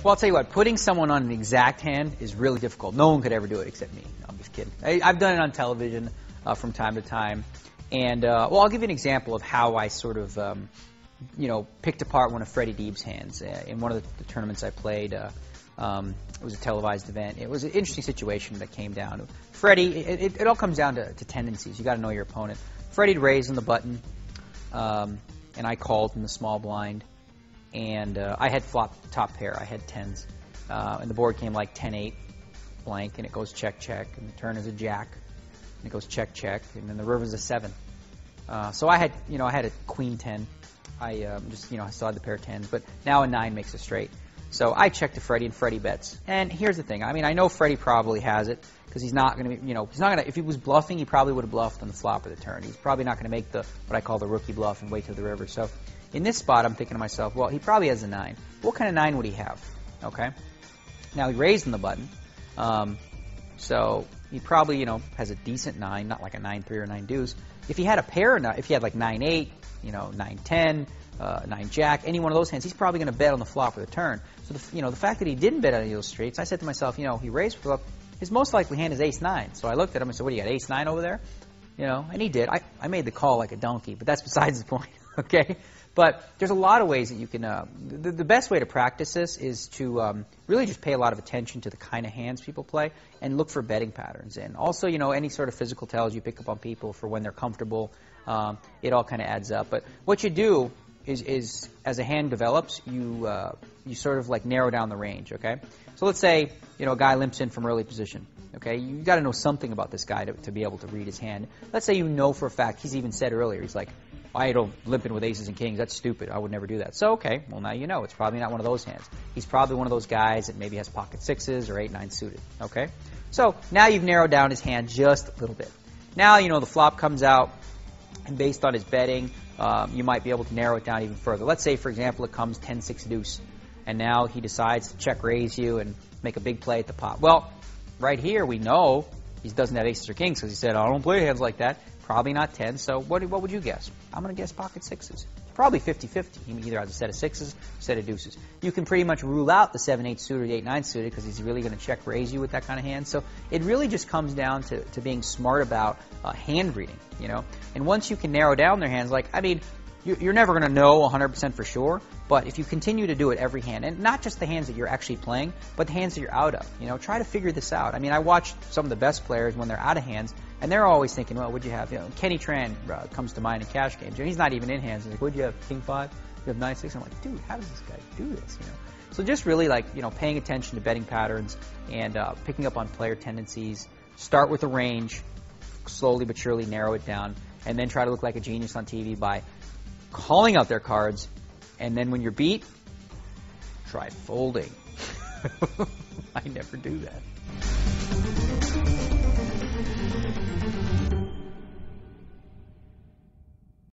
Well, I'll tell you what, putting someone on an exact hand is really difficult. No one could ever do it except me. No, I'm just kidding. I've done it on television from time to time. And, well, I'll give you an example of how I sort of, picked apart one of Freddie Deeb's hands. In one of the tournaments I played, it was a televised event. It was an interesting situation that came down. Freddie, it all comes down to tendencies. You got to know your opponent. Freddie'd raised on the button, and I called in the small blind. And I had flop top pair. I had tens. And the board came like 10-8 blank, and it goes check, check. And the turn is a jack. And it goes check, check. And then the river's a 7. So I had a queen 10. I still had the pair of tens. But now a 9 makes a straight. So I checked to Freddie, and Freddie bets. And here's the thing. I mean, I know Freddie probably has it because he's not going to be, he's not going to, if he was bluffing, he probably would have bluffed on the flop or the turn. He's probably not going to make what I call the rookie bluff and wait till the river. So in this spot, I'm thinking to myself, well, he probably has a 9. What kind of 9 would he have? Okay. Now, he raised on the button. So he probably, has a decent 9, not like a 9-3 or 9 deuce. If he had a pair, if he had like 9-8, 9-10, 9-jack, any one of those hands, he's probably going to bet on the flop or the turn. So, the fact that he didn't bet on any of those straights, I said to myself, he raised flop. His most likely hand is ace-9. So I looked at him and said, what do you got, ace-9 over there? And he did. I made the call like a donkey, but that's besides the point, okay? But there's a lot of ways that you can, the best way to practice this is to really just pay a lot of attention to the kind of hands people play and look for betting patterns. And also, any sort of physical tells you pick up on people for when they're comfortable, it all kind of adds up. But what you do is as a hand develops, you sort of like narrow down the range, okay? So let's say, a guy limps in from early position, okay? You got to know something about this guy to be able to read his hand. Let's say for a fact, he's even said earlier, he's like, I don't limp in with aces and kings. That's stupid. I would never do that. So, okay, well, now you know. It's probably not one of those hands. He's probably one of those guys that maybe has pocket 6s or 8-9 suited, okay? So now you've narrowed down his hand just a little bit. Now, the flop comes out, and based on his betting, you might be able to narrow it down even further. Let's say, for example, it comes 10-6 deuce, and now he decides to check raise you and make a big play at the pot. Well, right here we know he doesn't have aces or kings because he said, I don't play hands like that. Probably not 10, so what would you guess? I'm going to guess pocket 6s. Probably 50-50. He either has a set of 6s, a set of deuces. You can pretty much rule out the 7-8 suited or 8-9 suited because he's really going to check raise you with that kind of hand. So it really just comes down to being smart about hand reading, And once you can narrow down their hands, you're never going to know 100% for sure, but if you continue to do it every hand, and not just the hands that you're actually playing, but the hands that you're out of, try to figure this out. I mean, I watched some of the best players when they're out of hands, and they're always thinking, well, what'd you have? Kenny Tran comes to mind in cash games. He's not even in hands. He's like, what'd you have? King 5? You have 9-6? I'm like, dude, how does this guy do this? So just really paying attention to betting patterns and picking up on player tendencies. Start with a range, slowly but surely narrow it down, and then try to look like a genius on TV by calling out their cards, and then when you're beat, try folding. I never do that.